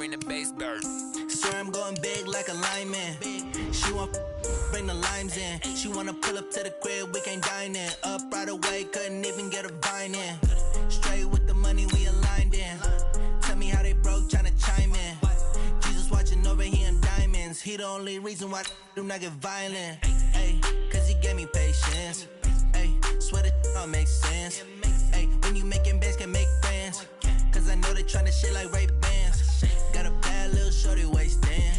bring the bass bird. Swear I'm going big like a lineman. She want bring the limes in. She wanna pull up to the crib, we can't dine in. Up right away, couldn't even get a vine in. Straight with the money we aligned in. Tell me how they broke, tryna chime in. Jesus watching over, he in diamonds. He the only reason why do not get violent. Ay, cause he gave me patience. Ay, swear that all makes sense. Ay, when you making bands, can make friends. Cause I know they tryna shit like Ray-Bans. Got a bad little shorty wasting.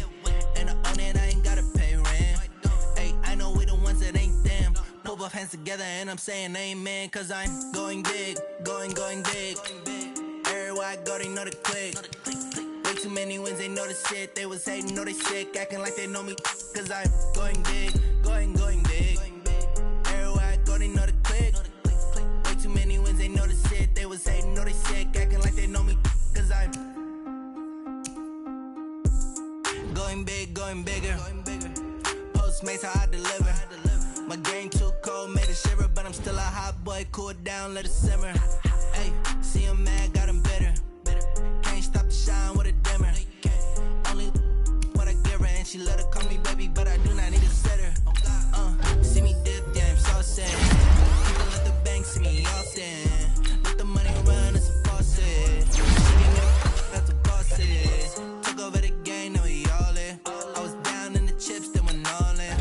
And I own it, I ain't gotta pay rent. Ay, I know we the ones that ain't them. Pull both hands together and I'm saying amen. Cause I'm going big, going big. Everywhere I go, they know the click. Way too many wins, they know the shit. They was hating, know they sick, acting like they know me. Cause I'm going big, going big. Everywhere I go, they know the click. Way too many wins, they know the shit. They was hating, know they sick, acting like they know me. Cause I'm going big, going bigger. Postmates how I deliver. My game too cold, made it shiver. But I'm still a hot boy, cool it down, let it simmer. Ay, see him mad, got him bitter. Can't stop the shine with a dimmer. Only what I give her, and she let her call me baby, but I do not need a sitter. See me dip, yeah, I'm saucy. People at the bank see me often. Let the money run, it's a faucet. She give me that's a bosses. Took over the game, now we all in. I was down in the chips, then went all in.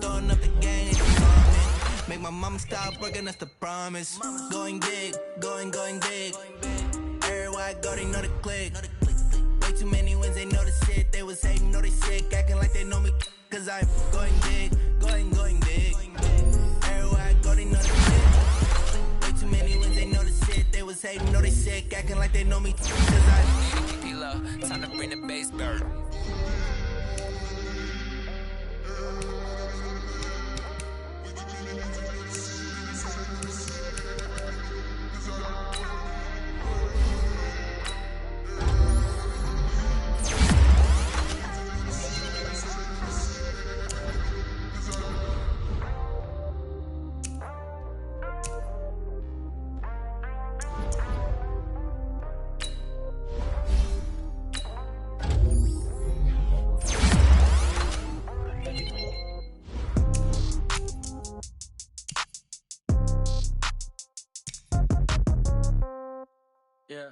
Throwing up the game, they call me. Make my mama stop working, that's the promise. Going big, going big. Everywhere I go, they know the click. Way too many wins, they know the shit. They was hating, know they sick, acting like they know me. Cause I'm going big, going big. Everywhere I go, they know the click. Way too many wins, they know the shit. They was hating, know they sick, acting like they know me. Cause I'm Time to bring the bass bird. Yeah.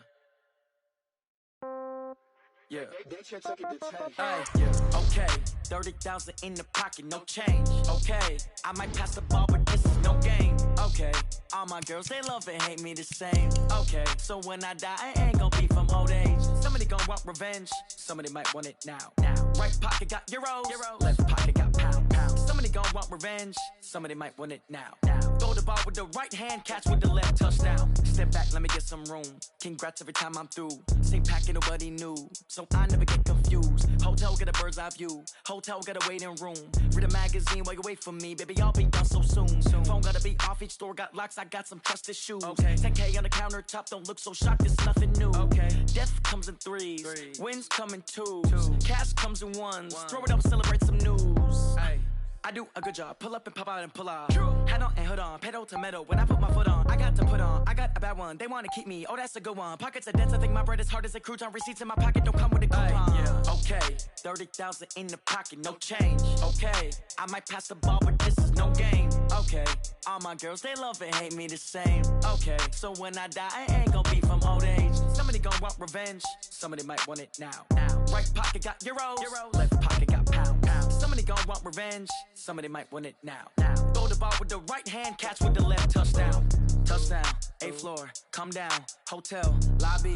Okay, 30,000 in the pocket, no change. Okay, I might pass the ball, but this is no game. Okay, all my girls, they love and hate me the same. Okay, so when I die, I ain't gon' be from old age. Somebody gon' want revenge, somebody might want it now. Right pocket got euros, left pocket got pound. Somebody gon' want revenge, somebody might want it now. Throw the ball with the right hand, catch with the left, touchdown. Step back, let me get some room. Congrats every time I'm through. Same packet, nobody knew, so I never get confused. Hotel get a bird's eye view. Hotel get a waiting room. Read a magazine while you wait for me, baby. I'll be done so soon. Phone gotta be off. Each store got locks. I got some trusted shoes. Okay. 10K on the countertop. Don't look so shocked. It's nothing new. Okay. Death comes in threes. Wins come in twos. Cash comes in ones. Throw it up, celebrate some news. Hey. I do a good job, pull up and pop out and pull off. Head on and hood on, pedal to metal. When I put my foot on, I got to put on. I got a bad one, they wanna keep me. Oh, that's a good one. Pockets are dense, I think my bread is hard as a crouton. Receipts in my pocket don't come with a coupon. Okay, 30,000 in the pocket, no change. Okay, I might pass the ball, but this is no game. Okay, all my girls, they love and hate me the same. Okay, so when I die, I ain't gon' be from old age. Somebody gon' want revenge, somebody might want it now. Right pocket got euros, left pocket got pound. Somebody gon' want revenge, somebody might want it now. Throw the ball with the right hand, catch with the left, touchdown. Touchdown, 8th floor, come down, hotel, lobby.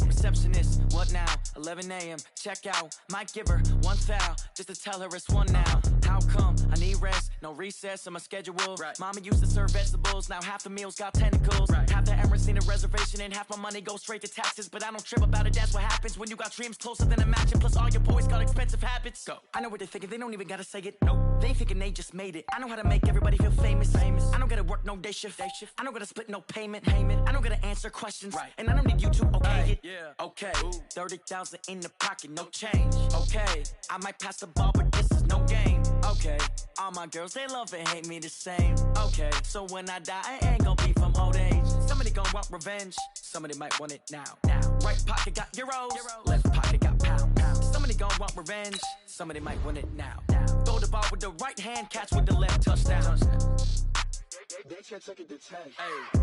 Receptionist, what now? 11 a.m., check out. Might give her one foul, just to tell her it's one now. How come? I need rest, no recess in my schedule. Mama used to serve vegetables, now half the meals got tentacles. Half the errands need a reservation and half my money goes straight to taxes. But I don't trip about it, that's what happens when you got dreams closer than a match. And plus all your boys got expensive habits. Go. I know what they're thinking, they don't even gotta say it. Nope. They ain't thinking they just made it. I know how to make everybody feel famous. I don't gotta work no day shift. I don't gotta split no payment. I don't gotta answer questions. And I don't need you to okay it. Okay, 30,000 in the pocket, no change. Okay, I might pass the ball, but this is no game. Okay, all my girls, they love and hate me the same. Okay, so when I die, I ain't gon' be from old age. Somebody gon' want revenge, somebody might want it now. Right pocket got euros, left pocket got pounds. Somebody gon' want revenge, somebody might win it now. Throw the ball with the right hand, catch with the left, touchdown. They can't take it to 10. Hey.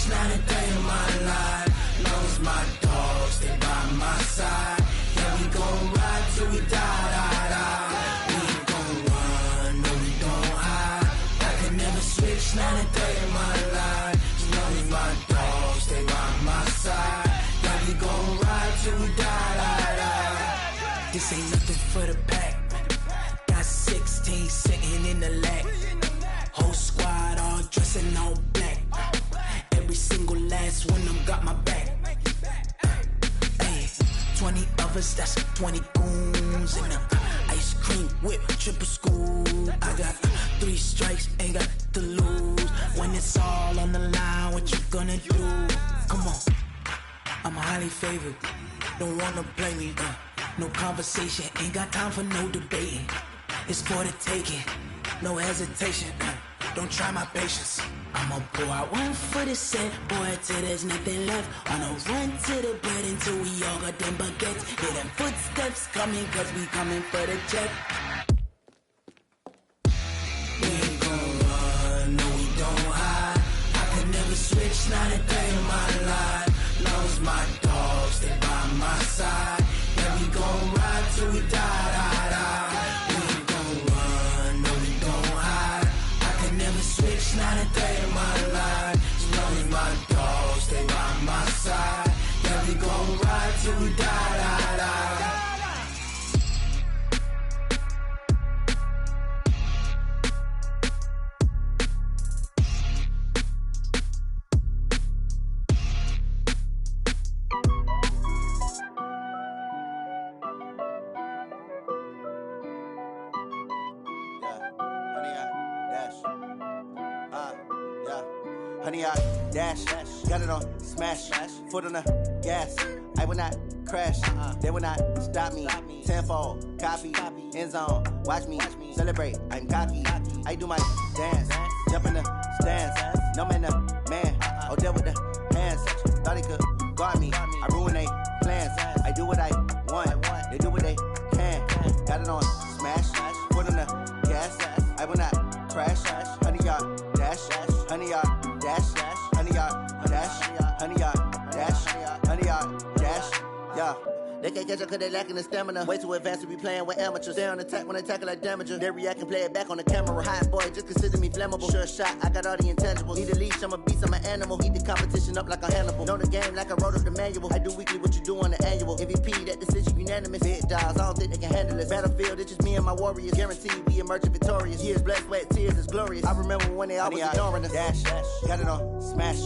Not a day in my life, long as my dogs stay by my side. Yeah, we gon' ride till we die. We ain't gon' run, no we don't hide. I can never switch, not a day in my life, as long as my dogs stay by my side. Yeah, we gon' ride till we die. This ain't nothing for the pack. Got 16 sitting in the lag. Whole squad all dressing all black. Every single last one of them got my back. Hey, 20 of us, that's 20 goons in the ice cream whip, triple scoop. I got 3 strikes, ain't got to lose. When it's all on the line, what you gonna do? Come on, I'm highly favored. Don't wanna play me, no conversation, ain't got time for no debating. It's for the taking, no hesitation. Don't try my patience. I'ma pour out one for the set, boy, till there's nothing left. I'ma run to the bread until we all got them baguettes. Hear them footsteps coming, cause we coming for the check. We ain't gon' run, no we don't hide. I can never switch, not a day in my life. Long as my dogs stay by my side. Yeah, we gon' ride till we die. We ain't gon' run, no we don't hide. I can never switch, not a day in my life. As long as my dogs stay by my side. Yeah, we gon' ride till we die. Honey, I dash, got it on smash, foot on the gas. I will not crash, they will not stop me. Tenfold, copy, end zone, watch me celebrate. I'm cocky, I do my dance, jump in the stands. No man, the man, oh, deal with the hands. Thought he could guard me, I ruin they plans. I do what I want, they do what they can. Got it on smash, foot on the gas. I will not crash, honey, y'all dash, honey, y'all dash, honey, y'all dash, honey, y'all dash, honey, y'all dash, yeah. They can't catch up cause they lacking the stamina. Way too advanced to be playing with amateurs. Stay on attack when they tackle like damager. They react and play it back on the camera. Hot boy, just consider me flammable. Sure shot, I got all the intangibles. Need a leash, I'm a beast, I'm an animal. Heat the competition up like a Hannibal. Know the game like I wrote up the manual. I do weekly what you do on the annual. MVP, that decision unanimous. Big dogs, I don't think they can handle it. Battlefield, it's just me and my warriors. Guaranteed we emerging victorious. Years, blood, sweat, tears, it's glorious. I remember when they always ignoring us. Dash, got it on smash,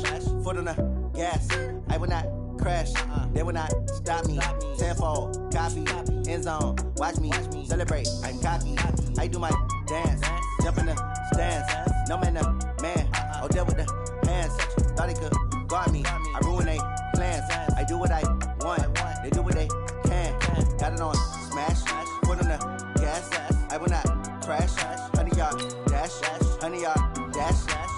foot on the gas. I will not crash, they will not stop me. Tenfold, copy, end zone, watch me celebrate. I'm cocky, I do my dance, jump in the stands. No man, the man, oh, deal with the hands. Thought he could guard me, I ruin they plans. I do what I want, they do what they can. Got it on smash, foot on the gas. I will not crash, honey, y'all dash, honey, y'all dash,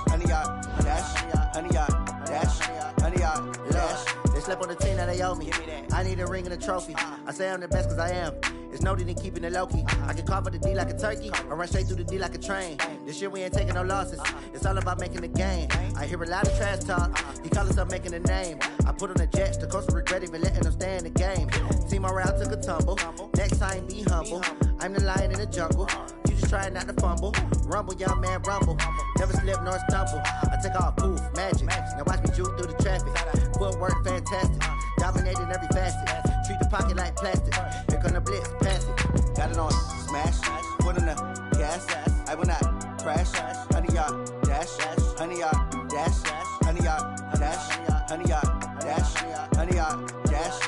honey, y'all dash, honey, y'all dash, honey, y'all dash. They slept on the team that they owe me. I need a ring and a trophy. I say I'm the best cause I am. It's no need in keeping it low-key. I can carve up the D like a turkey or run straight through the D like a train. This year we ain't taking no losses. It's all about making the game. I hear a lot of trash talk. He call himself making a name. I put on the jets. The coach will regret even letting them stay in the game. Team around took a tumble. Next time be humble. I'm the lion in the jungle. You just try not to fumble. Rumble, young man, rumble. Never slip nor stumble. I take off, poof, magic. Now watch me juke through the traffic. Footwork fantastic. Dominating every facet. Treat the pocket like plastic. Here come the blitz, pass it. Got it on smash, foot on the gas. I will not crash. Honey, y'all dash, honey, y'all dash, honey, y'all dash, honey, y'all dash, honey yard, dash.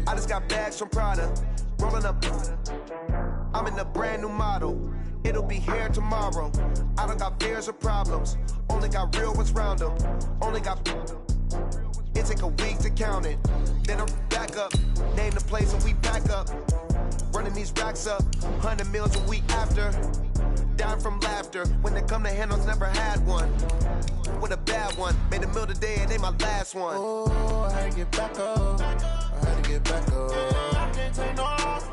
I just got bags from Prada, rolling up. I'm in a brand new model. It'll be here tomorrow. I don't got fears or problems. Only got real ones round them. Only got. It take a week to count it. Then I'm back up. Name the place and we back up. Running these racks up. 100 meals a week after. Dying from laughter. When they come to handles, never had one. With a bad one. Made a meal today and they my last one. Oh, I had to get back up. I had to get back up. I can't take no loss.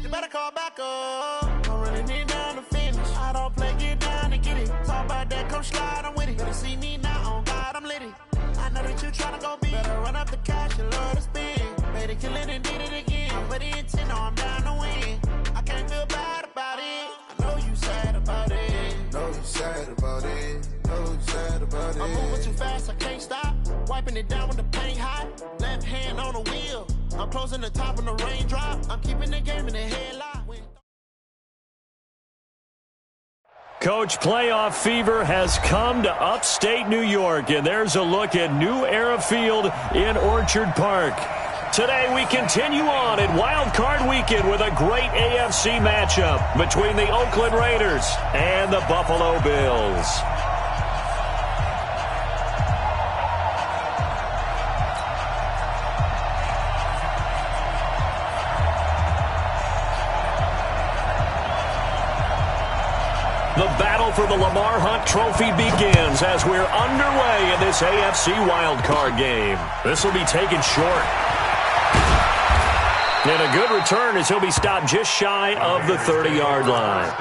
You better call back up. I'm running it down to finish. I don't play, get down and get it. Talk about that, come slide, I'm with it. Better see me now, on God, I'm litty. I know that you tryna go big. Better run up the cash, you love to spend. Made a killing and did it again. But the intent, no, I'm down to win. I can't feel bad about it. I know you sad about it. Know you sad about it. Know you sad about it. I'm moving too fast, I can't stop. Wiping it down with the paint hot. Left hand on the wheel. I'm closing the top on the raindrop. I'm keeping the game in the headlock. Coach, playoff fever has come to upstate New York, and there's a look at New Era Field in Orchard Park. Today we continue on at Wild Card Weekend with a great AFC matchup between the Oakland Raiders and the Buffalo Bills. The battle for the Lamar Hunt Trophy begins as we're underway in this AFC wildcard game. This will be taken short. And a good return as he'll be stopped just shy of the 30-yard line.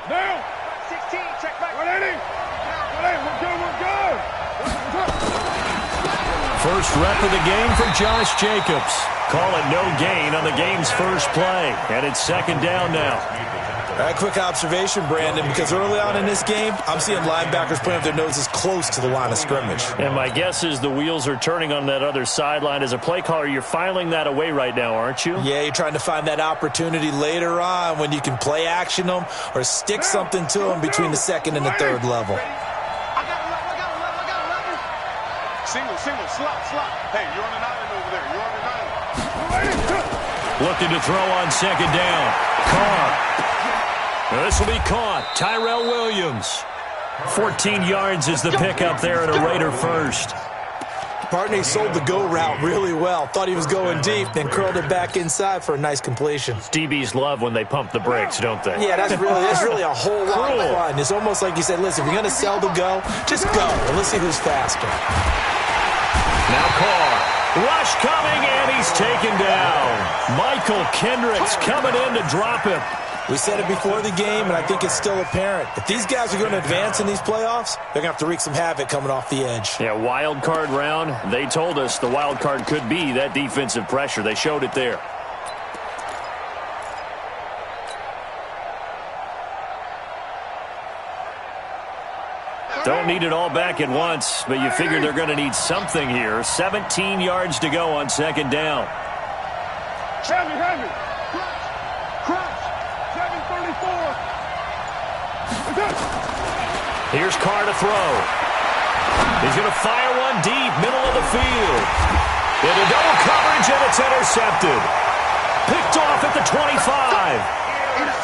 Now, 16, check back. 180. We're good. First rep of the game for Josh Jacobs. Call it no gain on the game's first play. And it's second down now. A quick observation, Brandon, because early on in this game, I'm seeing linebackers putting up their noses close to the line of scrimmage. And my guess is the wheels are turning on that other sideline. As a play caller, you're filing that away right now, aren't you? Yeah, you're trying to find that opportunity later on when you can play action them or stick something to them between the second and the third level. Single, slot. Hey, you're on an island over there. You're on an island. Looking to throw on second down. Carr. This will be caught. Tyrell Williams. 14 yards is the pickup there at a Raider first. Partney sold the go route really well. Thought he was going deep, then curled it back inside for a nice completion. DBs love when they pump the brakes, don't they? Yeah, that's really a whole lot of fun. It's almost like you said, listen, if you're going to sell the go, just go, and let's see who's faster. Now Carr. Rush coming, and he's taken down. Michael Kendricks coming in to drop him. We said it before the game, and I think it's still apparent. If these guys are going to advance in these playoffs, they're going to have to wreak some havoc coming off the edge. Yeah, wild card round. They told us the wild card could be that defensive pressure. They showed it there. Don't need it all back at once, but you figure they're going to need something here. 17 yards to go on second down. Heavy. Crunch. 7:34. Here's Carr to throw. He's going to fire one deep, middle of the field. Into double coverage, and it's intercepted. Picked off at the 25.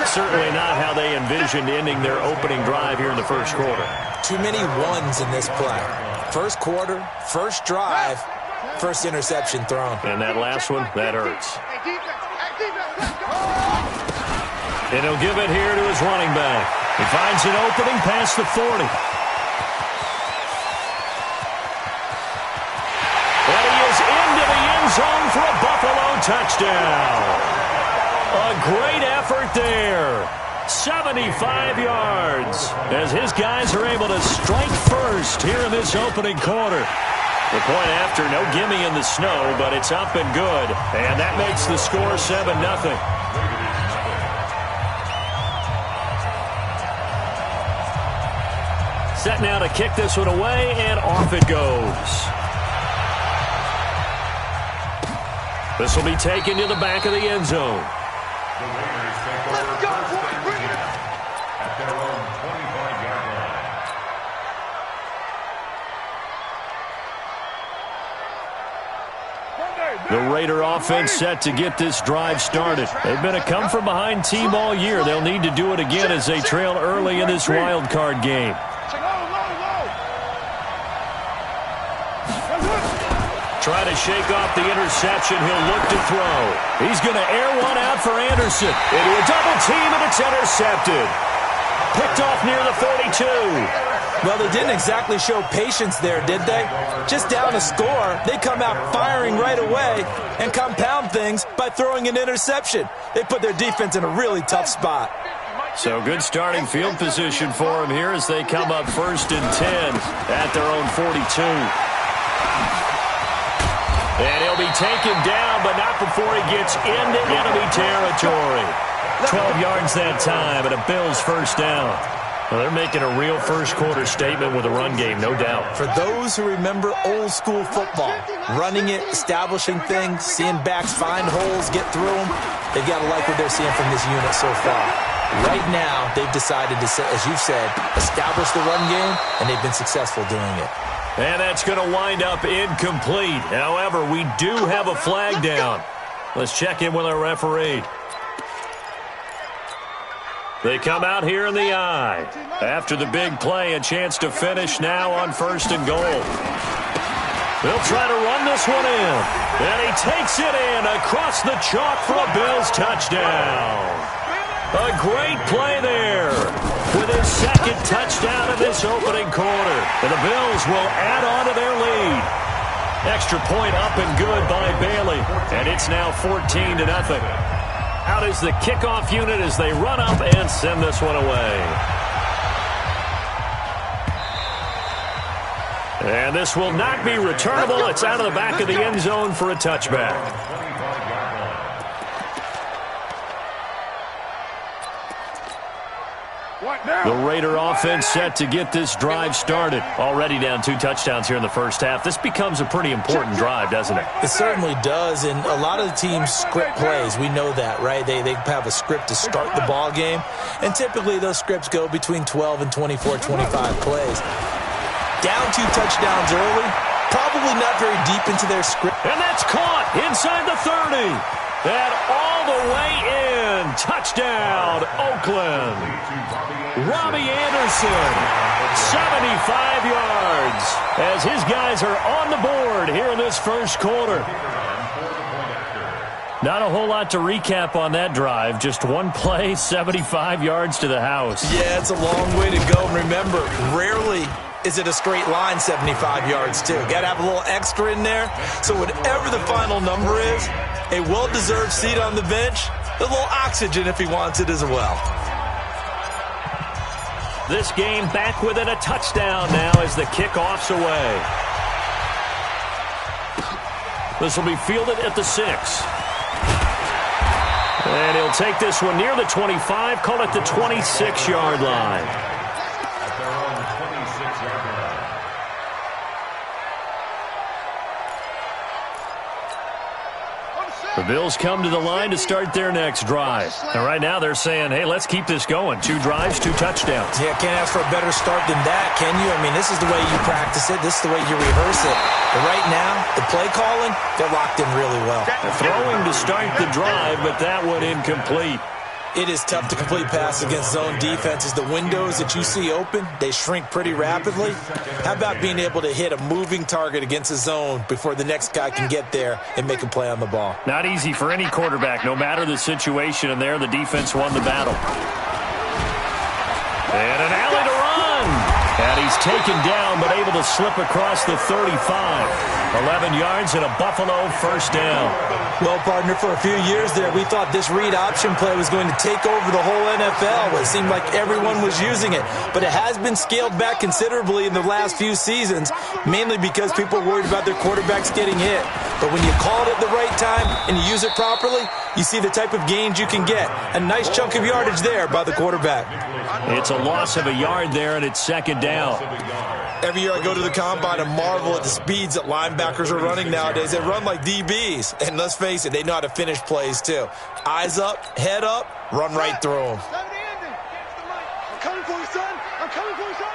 Certainly not how they envisioned ending their opening drive here in the first quarter. Too many ones in this play. First quarter, first drive, first interception thrown. And that last one, that hurts. And he'll give it here to his running back. He finds an opening past the 40. And he is into the end zone for a Buffalo touchdown. A great effort there. 75 yards as his guys are able to strike first here in this opening quarter. The point after, no gimme in the snow, but it's up and good. And that makes the score 7-0. Set now to kick this one away, and off it goes. This will be taken to the back of the end zone. Let's go, boy, bring it up. At their own 25-yard line. The Raider offense set to get this drive started. They've been a come-from-behind team all year. They'll need to do it again as they trail early in this wild card game. Trying to shake off the interception. He'll look to throw. He's going to air one out for Anderson. Into a double team, and it's intercepted. Picked off near the 42. Well, they didn't exactly show patience there, did they? Just down a score, they come out firing right away and compound things by throwing an interception. They put their defense in a really tough spot. So good starting field position for him here as they come up 1st and 10 at their own 42. And he'll be taken down, but not before he gets into enemy territory. 12 yards that time, and a Bills first down. Well, they're making a real first-quarter statement with a run game, no doubt. For those who remember old-school football, running it, establishing things, seeing backs find holes, get through them, they've got to like what they're seeing from this unit so far. Right now, they've decided to, as you've said, establish the run game, and they've been successful doing it. And that's going to wind up incomplete. However, we do have a flag down. Let's check in with our referee. They come out here in the eye. After the big play, a chance to finish now on 1st and goal. They'll try to run this one in. And he takes it in across the chalk for a Bills touchdown. A great play there with his second touchdown in this opening quarter. And the Bills will add on to their lead. Extra point up and good by Bailey. And it's now 14-0. Out is the kickoff unit as they run up and send this one away. And this will not be returnable. It's out of the back of the end zone for a touchback. The Raider offense set to get this drive started. Already down 2 touchdowns here in the first half. This becomes a pretty important drive, doesn't it? It certainly does, and a lot of the teams script plays. We know that, right? They have a script to start the ball game, and typically those scripts go between 12 and 24, 25 plays. Down 2 touchdowns early, probably not very deep into their script. And that's caught inside the 30. And all the way in. Touchdown, Oakland. Robbie Anderson, 75 yards, as his guys are on the board here in this first quarter. Not a whole lot to recap on that drive. Just one play, 75 yards to the house. Yeah, it's a long way to go. And remember, rarely is it a straight line 75 yards, too. Got to have a little extra in there. So whatever the final number is, a well-deserved seat on the bench, a little oxygen if he wants it as well. This game back within a touchdown now as the kickoff's away. This will be fielded at the 6. And he'll take this one near the 25, call it the 26-yard line. At their own 26-yard line. The Bills come to the line to start their next drive. And right now they're saying, hey, let's keep this going. 2 drives, 2 touchdowns. Yeah, can't ask for a better start than that, can you? I mean, this is the way you practice it. This is the way you rehearse it. But right now, the play calling, they're locked in really well. They're throwing to start the drive, but that one incomplete. It is tough to complete passes against zone defenses. The windows that you see open, they shrink pretty rapidly. How about being able to hit a moving target against a zone before the next guy can get there and make a play on the ball? Not easy for any quarterback, no matter the situation, and there the defense won the battle. And an alley to run. And he's taken down, but able to slip across the 35. 11 yards and a Buffalo first down. Well, partner, for a few years there, we thought this read option play was going to take over the whole NFL. It seemed like everyone was using it. But it has been scaled back considerably in the last few seasons, mainly because people are worried about their quarterbacks getting hit. But when you call it at the right time and you use it properly, you see the type of gains you can get. A nice chunk of yardage there by the quarterback. It's a loss of a yard there, and it's second down. Every year I go to the combine and marvel at the speeds that linebackers are running nowadays. They run like DBs. And let's face it, they know how to finish plays too. Eyes up, head up, run right through them. I'm coming for you, son. I'm coming for you, son.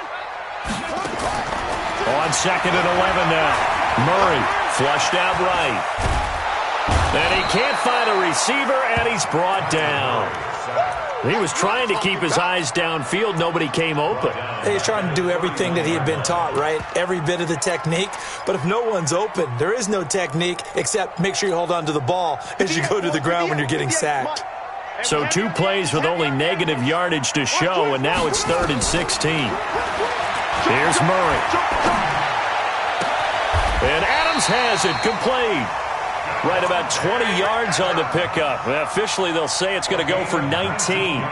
On second and 11 now. Murray flushed out right. And he can't find a receiver, and he's brought down. He was trying to keep his eyes downfield. Nobody came open. He's trying to do everything that he had been taught, right? Every bit of the technique. But if no one's open, there is no technique except make sure you hold on to the ball as you go to the ground when you're getting sacked. So 2 plays with only negative yardage to show, and now it's 3rd and 16. Here's Murray. And Adams has it complete. Right about 20 yards on the pickup. Officially, they'll say it's going to go for 19.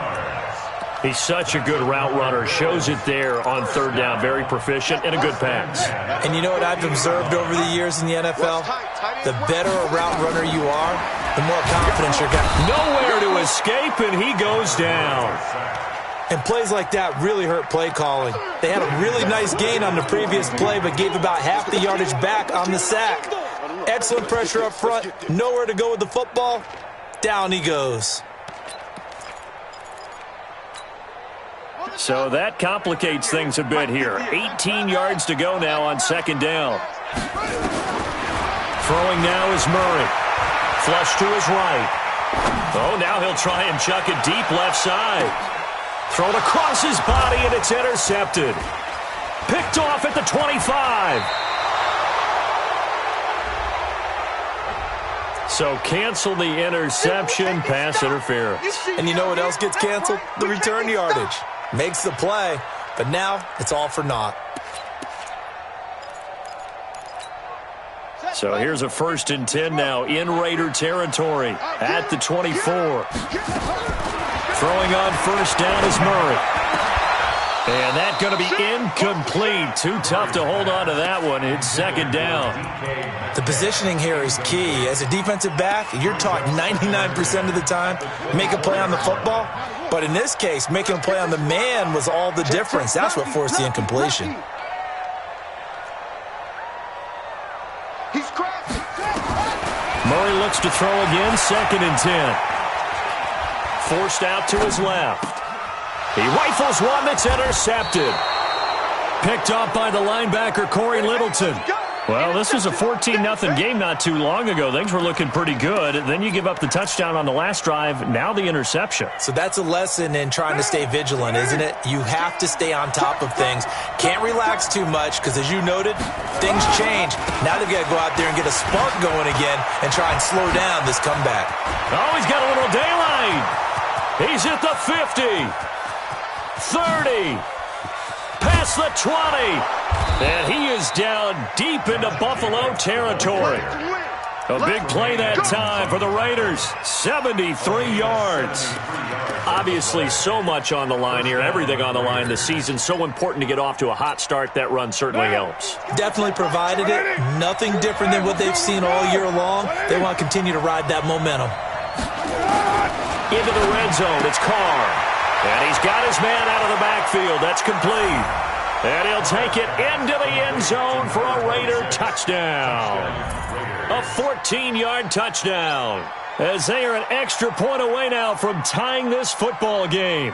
He's such a good route runner. Shows it there on 3rd down. Very proficient and a good pass. And you know what I've observed over the years in the NFL? The better a route runner you are, the more confidence you're getting. Nowhere to escape, and he goes down. And plays like that really hurt play calling. They had a really nice gain on the previous play, but gave about half the yardage back on the sack. Excellent pressure up front. Nowhere to go with the football. Down he goes. So that complicates things a bit here. 18 yards to go now on 2nd down. Throwing now is Murray. Flush to his right. Oh, now he'll try and chuck it deep left side. Thrown across his body, and it's intercepted. Picked off at the 25. So cancel the interception, pass interference. And you know what else gets canceled? The return yardage. Makes the play, but now it's all for naught. So here's a 1st and 10 now in Raider territory at the 24. Throwing on 1st down is Murray. And that's going to be incomplete. Too tough to hold on to that one. It's 2nd down. The positioning here is key. As a defensive back, you're taught 99% of the time, make a play on the football. But in this case, making a play on the man was all the difference. That's what forced the incompletion. Murray looks to throw again, 2nd and 10. Forced out to his left. He rifles one that's intercepted. Picked off by the linebacker, Corey Littleton. Well, this was a 14-0 game not too long ago. Things were looking pretty good. Then you give up the touchdown on the last drive. Now the interception. So that's a lesson in trying to stay vigilant, isn't it? You have to stay on top of things. Can't relax too much because, as you noted, things change. Now they've got to go out there and get a spark going again and try and slow down this comeback. Oh, he's got a little daylight. He's at the 50. 30. Past the 20. And he is down deep into Buffalo territory. A big play that time for the Raiders. 73 yards. Obviously, so much on the line here. Everything on the line this season. So important to get off to a hot start. That run certainly helps. Definitely provided it. Nothing different than what they've seen all year long. They want to continue to ride that momentum. Into the red zone. It's Carr. And he's got his man out of the backfield. That's complete. And he'll take it into the end zone for a Raider touchdown. A 14-yard touchdown. As they are an extra point away now from tying this football game.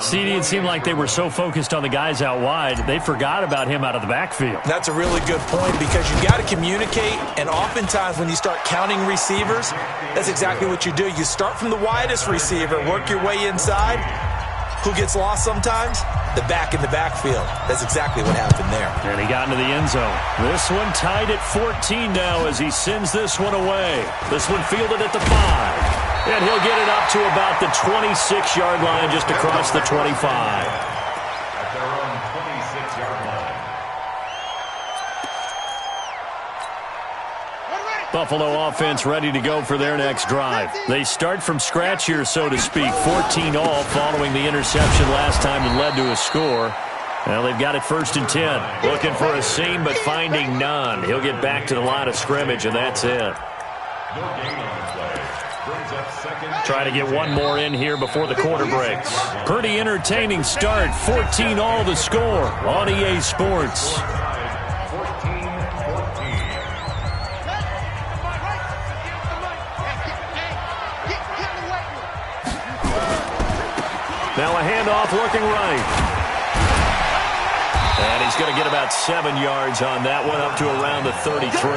CD, it seemed like they were so focused on the guys out wide, they forgot about him out of the backfield. That's a really good point because you got to communicate, and oftentimes when you start counting receivers, that's exactly what you do. You start from the widest receiver, work your way inside. Who gets lost sometimes? The back in the backfield. That's exactly what happened there. And he got into the end zone. This one tied at 14 now as he sends this one away. This one fielded at the 5. And he'll get it up to about the 26-yard line just across the 25. At their own 26-yard line. Buffalo offense ready to go for their next drive. They start from scratch here, so to speak. 14 all following the interception last time that led to a score. Well, they've got it 1st and 10. Looking for a seam, but finding none. He'll get back to the line of scrimmage, and that's it. No gain on the play. Brings up second. Try to get one more in here before the quarter breaks. Pretty entertaining start. 14 all the score on EA Sports. 14-14. Now a handoff looking right. And he's going to get about 7 yards on that one, up to around the 33.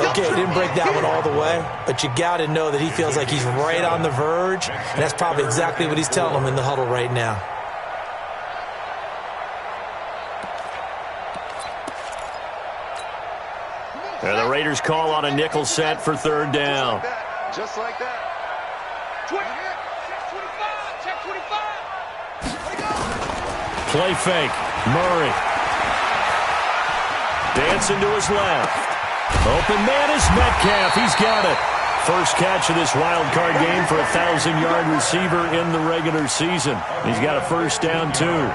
Okay, he didn't break that one all the way, but you got to know that he feels like he's right on the verge, and that's probably exactly what he's telling them in the huddle right now. And the Raiders call on a nickel set for 3rd down. Just like that. Play fake. Murray. Dancing to his left. Open man is Metcalf. He's got it. First catch of this wild card game for a 1,000-yard receiver in the regular season. He's got a 1st down, too.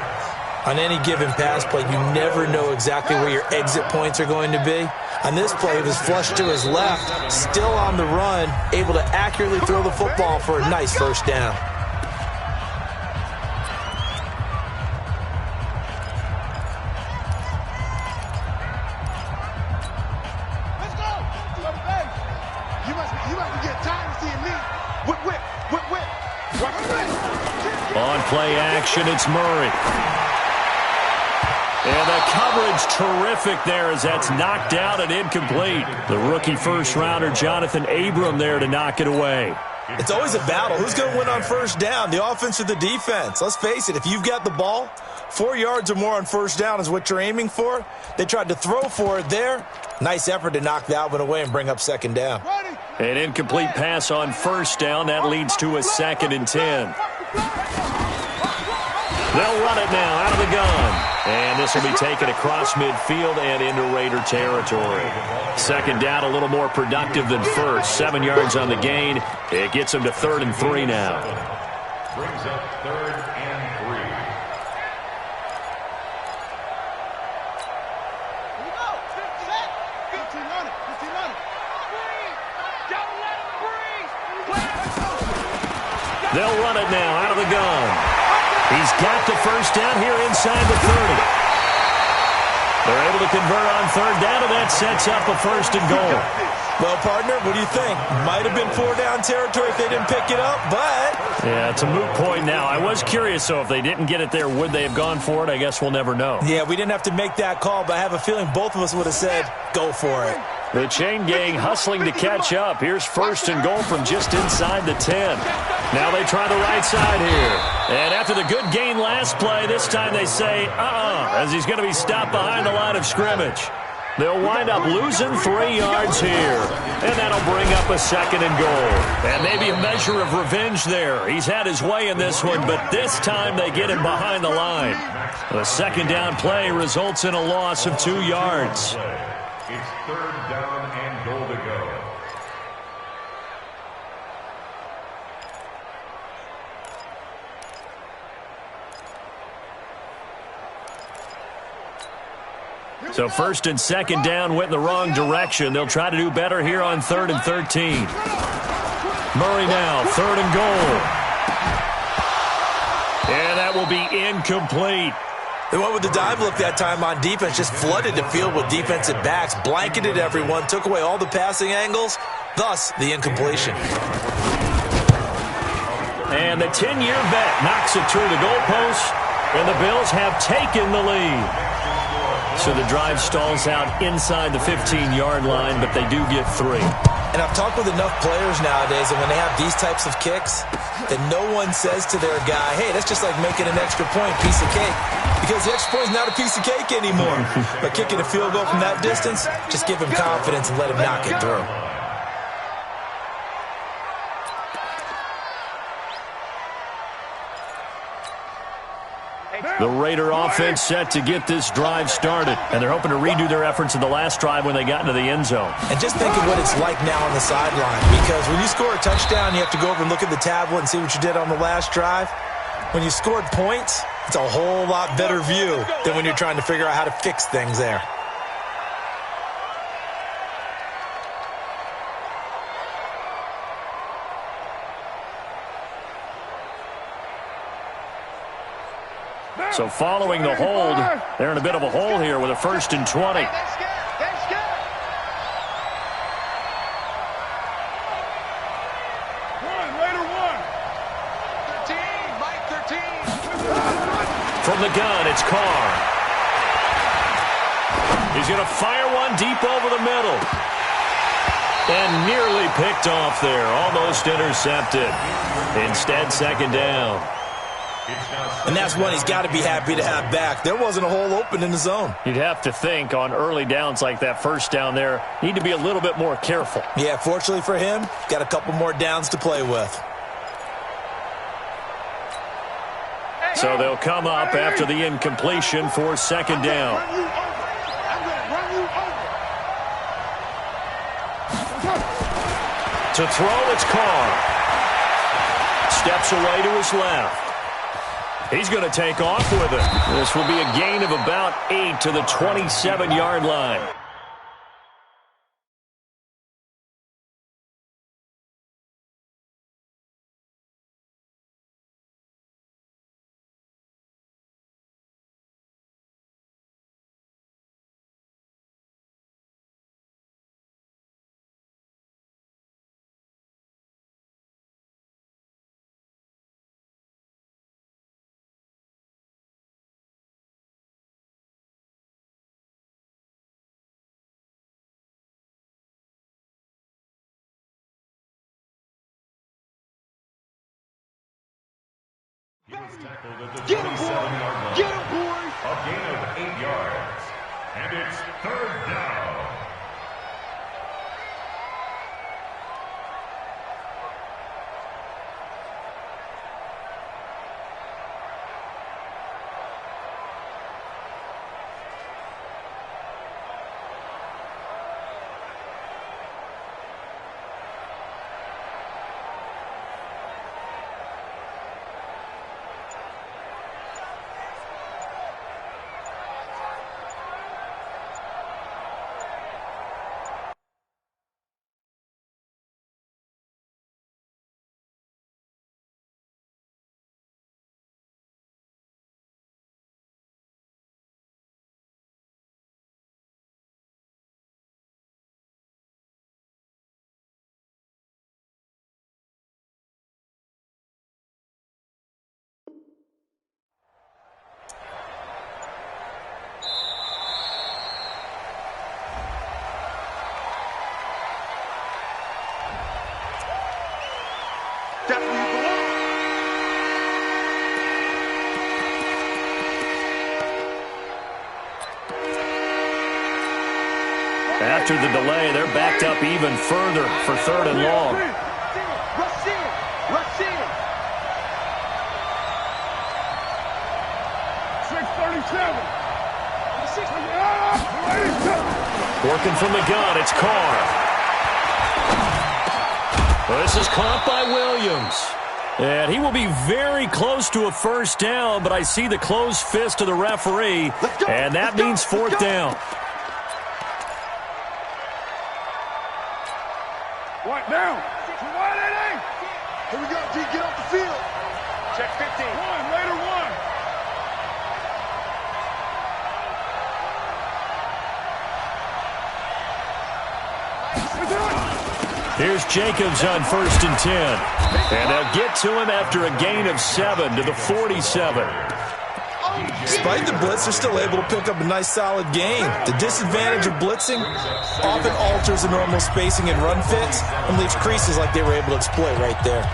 On any given pass play, you never know exactly where your exit points are going to be. On this play, it was flushed to his left, still on the run, able to accurately throw the football for a nice 1st down. On play action, it's Murray. And the coverage terrific there as that's knocked out and incomplete. The rookie 1st-rounder Jonathan Abram there to knock it away. It's always a battle. Who's going to win on 1st down, the offense or the defense? Let's face it, if you've got the ball, 4 yards or more on 1st down is what you're aiming for. They tried to throw for it there. Nice effort to knock that one away and bring up 2nd down. An incomplete pass on 1st down. That leads to a 2nd and 10. They'll run it now out of the gun. And this will be taken across midfield and into Raider territory. 2nd down, a little more productive than 1st. 7 yards on the gain. It gets them to 3rd and 3 now. Brings up 3rd and 3. They'll run it now out of the gun. He's got the 1st down here inside the 30. They're able to convert on 3rd down, and that sets up a 1st and goal. Well, partner, what do you think? Might have been 4-down territory if they didn't pick it up, but... Yeah, it's a moot point now. I was curious, so if they didn't get it there, would they have gone for it? I guess we'll never know. Yeah, we didn't have to make that call, but I have a feeling both of us would have said, go for it. The chain gang hustling to catch up. Here's 1st and goal from just inside the 10. Now they try the right side here. And after the good gain last play, this time they say, as he's going to be stopped behind the line of scrimmage. They'll wind up losing 3 yards here. And that'll bring up a 2nd and goal. And maybe a measure of revenge there. He's had his way in this one, but this time they get him behind the line. The 2nd down play results in a loss of 2 yards. It's 3rd down and goal to go. So 1st and 2nd down went in the wrong direction. They'll try to do better here on 3rd and 13. Murray now, 3rd and goal. And that will be incomplete. They went with the dive look that time on defense, just flooded the field with defensive backs, blanketed everyone, took away all the passing angles, thus the incompletion. And the 10-year vet knocks it through the goalpost, and the Bills have taken the lead. So the drive stalls out inside the 15-yard line, but they do get 3. And I've talked with enough players nowadays, and when they have these types of kicks, that no one says to their guy, hey, that's just like making an extra point, piece of cake. Because the extra point is not a piece of cake anymore. But kicking a field goal from that distance, just give him confidence and let him knock it through. The Raider offense set to get this drive started, and they're hoping to redo their efforts in the last drive when they got into the end zone. And just think of what it's like now on the sideline, because when you score a touchdown, you have to go over and look at the tablet and see what you did on the last drive. When you scored points, it's a whole lot better view than when you're trying to figure out how to fix things there. So following the hold, they're in a bit of a hole here with a 1st and 20. From the gun, it's Carr. He's going to fire one deep over the middle. And nearly picked off there, almost intercepted. Instead, 2nd down. And that's one he's got to be happy to have back. There wasn't a hole open in the zone. You'd have to think on early downs like that, 1st down there, need to be a little bit more careful. Yeah, fortunately for him, got a couple more downs to play with. So they'll come up after the incompletion for 2nd down. To throw, it's Carr. Steps away to his left. He's going to take off with it. This will be a gain of about 8 to the 27-yard line. He was tackled at the 27-yard line. Get him, boys! A gain of 8 yards. And it's 3rd down. After the delay, they're backed up even further for 3rd and long. Rush in! Rush in! 637. Working from the gun, it's Carr. Well, this is caught by Williams. And he will be very close to a 1st down, but I see the closed fist of the referee, and that means 4th down. Right down. Here we go, G. Get off the field. Check 15. Raider one. Here's Jacobs on 1st and 10. And they'll get to him after a gain of 7 to the 47. Despite the blitz, they're still able to pick up a nice, solid gain. The disadvantage of blitzing often alters the normal spacing and run fits and leaves creases like they were able to exploit right there.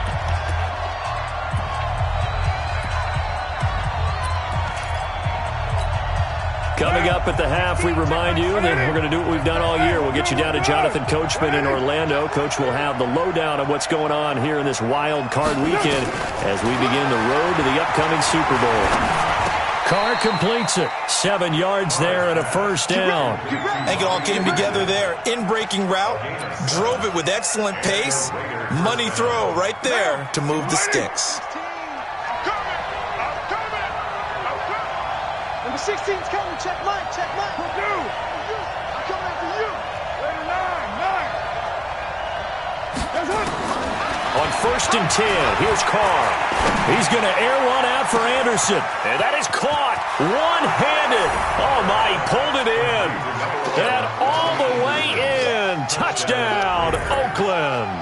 Coming up at the half, we remind you that we're going to do what we've done all year. We'll get you down to Jonathan Coachman in Orlando. Coach will have the lowdown of what's going on here in this wild card weekend as we begin the road to the upcoming Super Bowl. Carr completes it. 7 yards there and a first down. I think it all came together there. In-breaking route, drove it with excellent pace. Money throw right there to move the sticks. Number 16's coming. Check Mike. Check Mike. For you. I'm coming after you. Later 9. That's it. On 1st and 10, here's Carr. He's going to air one out for Anderson. And that is caught one-handed. Oh, my, he pulled it in. And all the way in. Touchdown, Oakland.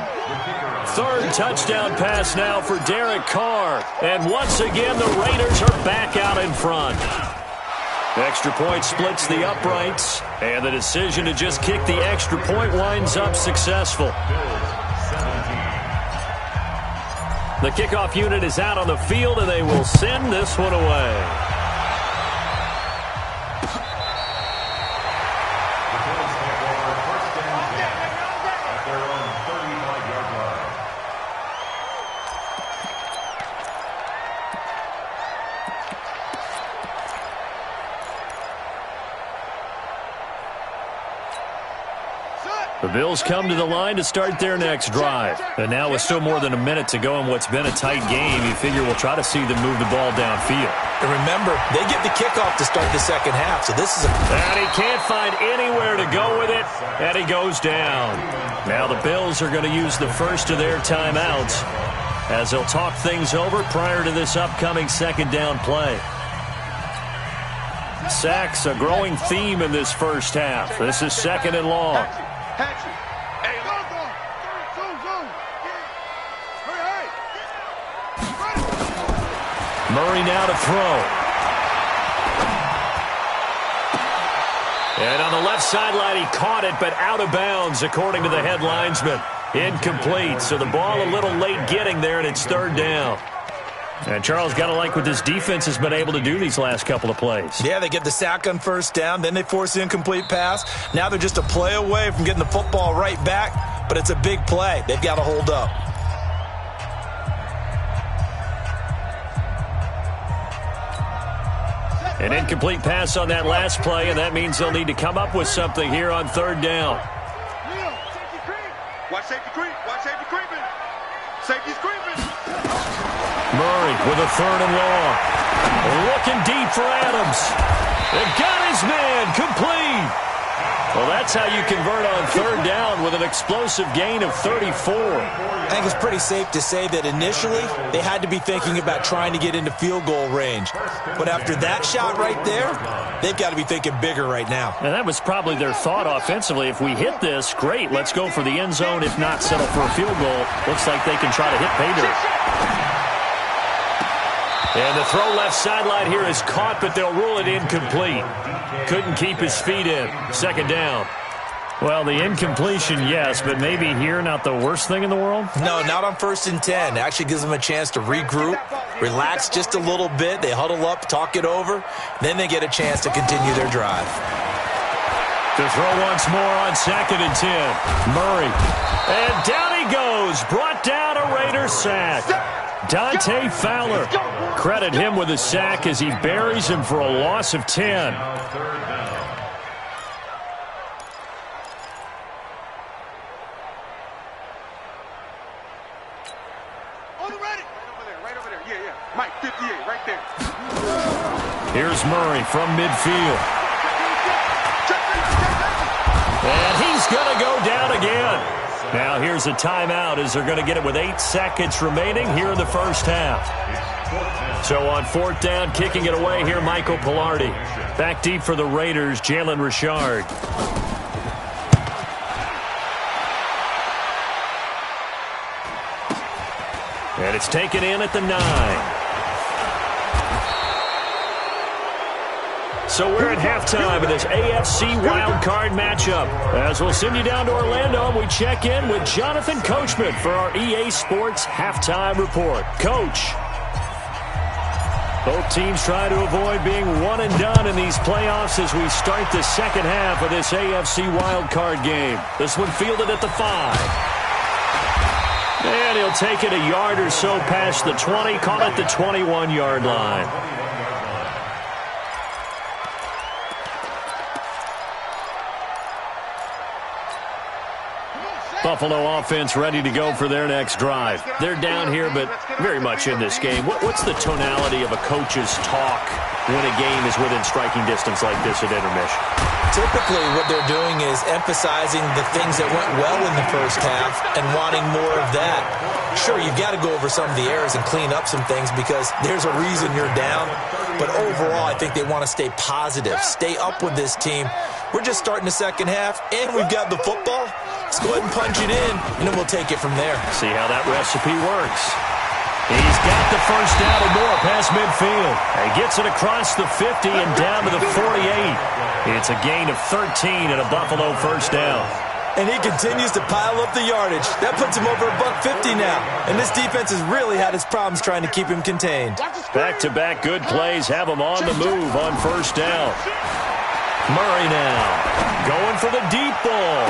3rd touchdown pass now for Derek Carr. And once again, the Raiders are back out in front. Extra point splits the uprights, and the decision to just kick the extra point winds up successful. The kickoff unit is out on the field, and they will send this one away. The Bills come to the line to start their next drive. And now with still more than a minute to go in what's been a tight game, you figure we'll try to see them move the ball downfield. And remember, they get the kickoff to start the second half, so this is And he can't find anywhere to go with it, and he goes down. Now the Bills are going to use the first of their timeouts as they'll talk things over prior to this upcoming second down play. Sacks, a growing theme in this first half. This is 2nd and long. Hey, Murray now to throw. And on the left sideline, he caught it, but out of bounds, according to the head linesman. Incomplete, so the ball a little late getting there, and it's 3rd down. And Charles, got to like what this defense has been able to do these last couple of plays. Yeah, they get the sack on 1st down, then they force the incomplete pass. Now they're just a play away from getting the football right back, but it's a big play. They've got to hold up. An incomplete pass on that last play, and that means they'll need to come up with something here on 3rd down. Watch safety creep. Watch safety creeping. Safety's creeping. Murray with a 3rd and long. Looking deep for Adams. They got his man complete. Well, that's how you convert on 3rd down with an explosive gain of 34. I think it's pretty safe to say that initially they had to be thinking about trying to get into field goal range. But after that shot right there, they've got to be thinking bigger right now. And that was probably their thought offensively. If we hit this, great, let's go for the end zone. If not, settle for a field goal. Looks like they can try to hit pay dirt. And the throw left sideline here is caught, but they'll rule it incomplete. Couldn't keep his feet in. 2nd down. Well, the incompletion, yes, but maybe here not the worst thing in the world? No, not on 1st and 10. It actually gives them a chance to regroup, relax just a little bit. They huddle up, talk it over. Then they get a chance to continue their drive. To throw once more on 2nd and 10. Murray. And down he goes. Brought down a Raiders sack. Dante Fowler. Credit him with a sack as he buries him for a loss of 10. Right over there. Yeah. Mike, 58, right there. Here's Murray from midfield. And he's going to go down again. Now here's a timeout as they're going to get it with 8 seconds remaining here in the first half. So on 4th down, kicking it away here, Michael Pilardi. Back deep for the Raiders, Jalen Richard. And it's taken in at the 9. So we're at halftime of this AFC wildcard matchup. As we'll send you down to Orlando, and we check in with Jonathan Coachman for our EA Sports Halftime Report. Coach. Both teams try to avoid being one and done in these playoffs as we start the second half of this AFC wildcard game. This one fielded at the 5. And he'll take it a yard or so past the 20, call it the 21-yard line. Buffalo offense ready to go for their next drive. They're down here, but very much in this game. What's the tonality of a coach's talk when a game is within striking distance like this at intermission? Typically, what they're doing is emphasizing the things that went well in the first half and wanting more of that. Sure, you've got to go over some of the errors and clean up some things because there's a reason you're down. But overall, I think they want to stay positive, stay up with this team. We're just starting the second half, and we've got the football. Let's go ahead and punch it in, and then we'll take it from there. See how that recipe works. He's got the first down and more past midfield. He gets it across the 50 and down to the 48. It's a gain of 13 and a Buffalo first down. And he continues to pile up the yardage. That puts him over $150 now. And this defense has really had its problems trying to keep him contained. Back-to-back good plays have him on the move on first down. Murray now going for the deep ball.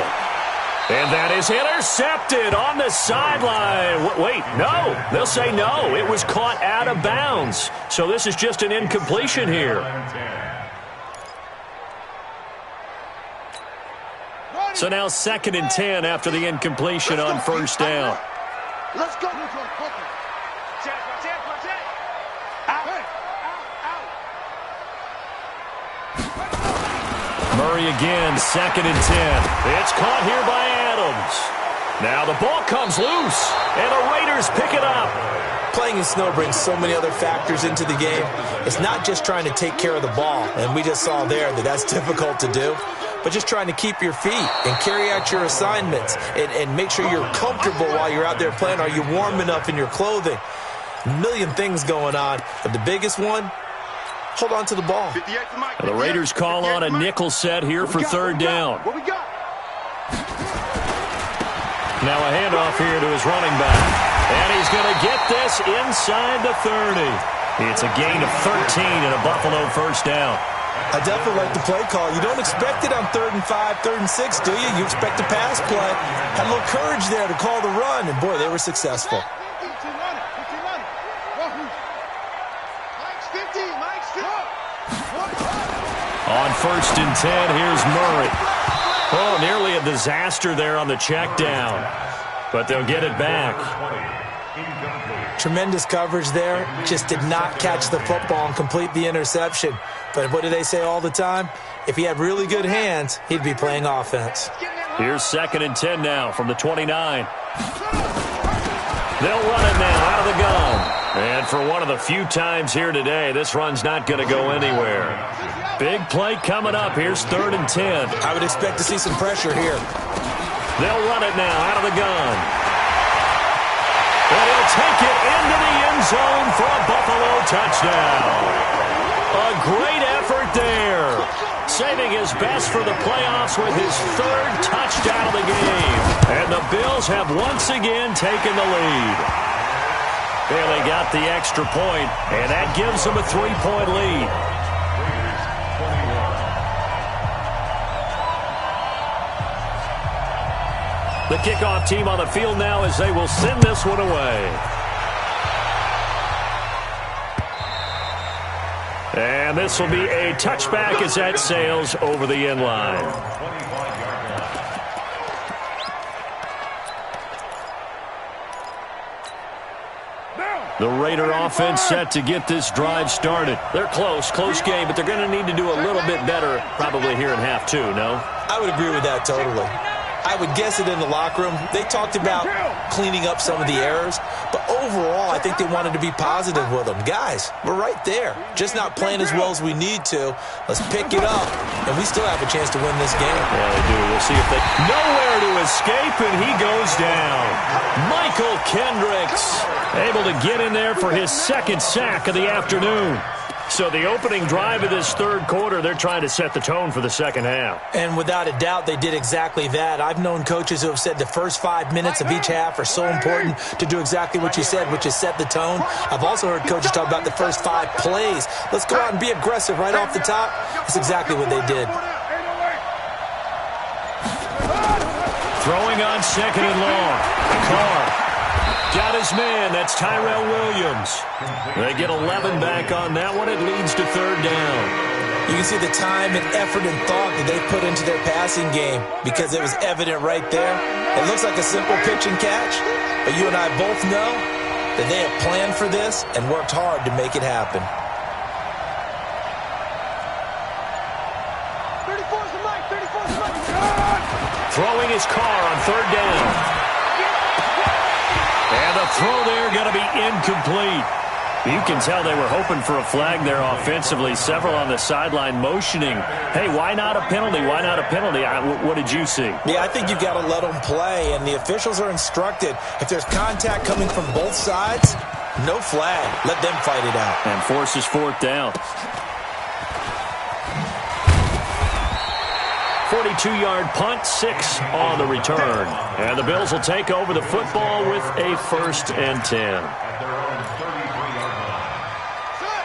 And that is intercepted on the sideline. Wait, no. They'll say no. It was caught out of bounds. So this is just an incompletion here. So now 2nd and 10 after the incompletion on first down. Let's go. Murray again, 2nd and 10. It's caught here by Adams. Now the ball comes loose, and the Raiders pick it up. Playing in snow brings so many other factors into the game. It's not just trying to take care of the ball, and we just saw there that that's difficult to do, but just trying to keep your feet and carry out your assignments and make sure you're comfortable while you're out there playing. Are you warm enough in your clothing? A million things going on, but the biggest one, hold on to the ball. The Raiders call on a nickel set here for 3rd down. What we got? Now a handoff here to his running back. And he's going to get this inside the 30. It's a gain of 13 and a Buffalo first down. I definitely like the play call. You don't expect it on 3rd and 5, 3rd and 6, do you? You expect a pass play. Had a little courage there to call the run, and boy, they were successful. On 1st and 10, here's Murray. Oh, nearly a disaster there on the check down, but they'll get it back. Tremendous coverage there. Just did not catch the football and complete the interception. But what do they say all the time? If he had really good hands, he'd be playing offense. Here's 2nd and 10 now from the 29. They'll run it now out of the gun. And for one of the few times here today, this run's not going to go anywhere. Big play coming up. Here's 3rd and 10. I would expect to see some pressure here. They'll run it now out of the gun. And he'll take it into the end zone for a Buffalo touchdown. A great effort there. Saving his best for the playoffs with his 3rd touchdown of the game. And the Bills have once again taken the lead. Well, they got the extra point, and that gives them a 3-point lead. The kickoff team on the field now as they will send this one away. And this will be a touchback as that sails over the end line. The Raider offense set to get this drive started. They're close game, but they're going to need to do a little bit better probably here in half 2, no? I would agree with that totally. I would guess it in the locker room. They talked about cleaning up some of the errors, but overall, I think they wanted to be positive with them. Guys, we're right there. Just not playing as well as we need to. Let's pick it up, and we still have a chance to win this game. Yeah, they do. We'll see if they... Nowhere to escape, and he goes down. Michael Kendricks able to get in there for his second sack of the afternoon. So the opening drive of this third quarter, they're trying to set the tone for the second half. And without a doubt, they did exactly that. I've known coaches who have said the first 5 minutes of each half are so important to do exactly what you said, which is set the tone. I've also heard coaches talk about the first 5 plays. Let's go out and be aggressive right off the top. That's exactly what they did. Throwing on second and long. Carr. Got his man. That's Tyrell Williams. They get 11 back on that one. It leads to third down. You can see the time and effort and thought that they put into their passing game because it was evident right there. It looks like a simple pitch and catch, but you and I both know that they have planned for this and worked hard to make it happen. 34's the mic, 34's the mic. Throwing his car on third down. And the throw there going to be incomplete. You can tell they were hoping for a flag there offensively. Several on the sideline motioning, hey, why not a penalty? Why not a penalty? What did you see? Yeah, I think you've got to let them play, and the officials are instructed. If there's contact coming from both sides, no flag. Let them fight it out. And forces fourth down. 42-yard punt, 6 on the return. And the Bills will take over the football with a 1st and 10.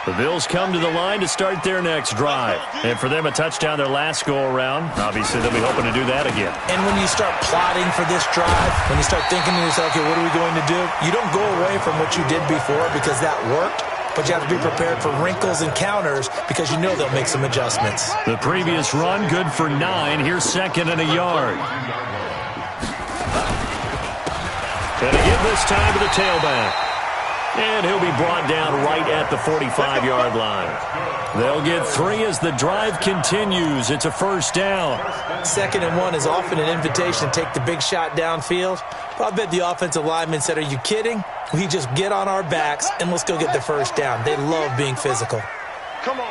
The Bills come to the line to start their next drive. And for them, a touchdown their last go-around. Obviously, they'll be hoping to do that again. And when you start plotting for this drive, when you start thinking to yourself, okay, what are we going to do? You don't go away from what you did before because that worked. But you have to be prepared for wrinkles and counters because you know they'll make some adjustments. The previous run, good for 9. Here's 2nd and a yard. And again this time to the tailback. And he'll be brought down right at the 45-yard line. They'll get 3 as the drive continues. It's a 1st down. 2nd and 1 is often an invitation to take the big shot downfield. But I bet the offensive lineman said, are you kidding? We just get on our backs and let's go get the 1st down. They love being physical. Come on.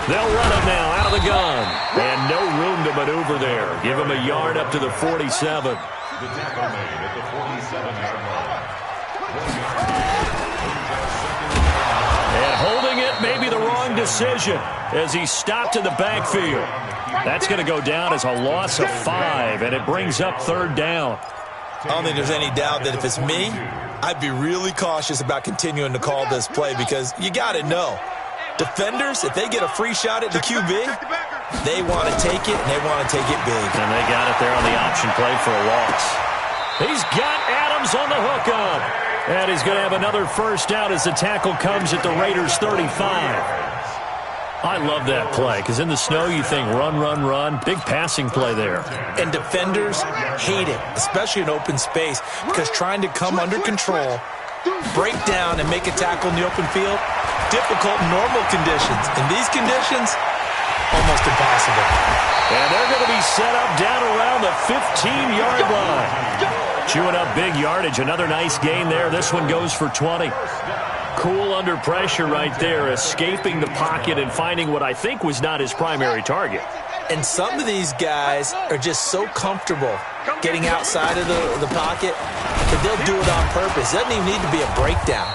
They'll run it now out of the gun. And no room to maneuver there. Give him a yard up to the 47. The tackle made at the 47-yard line. And holding it may be the wrong decision as he stopped in the backfield. That's going to go down as a loss of 5, and it brings up 3rd down. I don't think there's any doubt that if it's me, I'd be really cautious about continuing to call this play because you got to know. Defenders, if they get a free shot at the QB, they want to take it, and they want to take it big. And they got it there on the option play for a loss. He's got Adams on the hookup. And he's going to have another 1st down as the tackle comes at the Raiders' 35. I love that play because in the snow you think run, run, run. Big passing play there. And defenders hate it, especially in open space, because trying to come under control, break down, and make a tackle in the open field, difficult in normal conditions. In these conditions, almost impossible. And they're going to be set up down around the 15-yard line. Chewing up big yardage. Another nice gain there. This one goes for 20. Cool under pressure right there, escaping the pocket and finding what I think was not his primary target. And some of these guys are just so comfortable getting outside of the pocket that they'll do it on purpose. It doesn't even need to be a breakdown.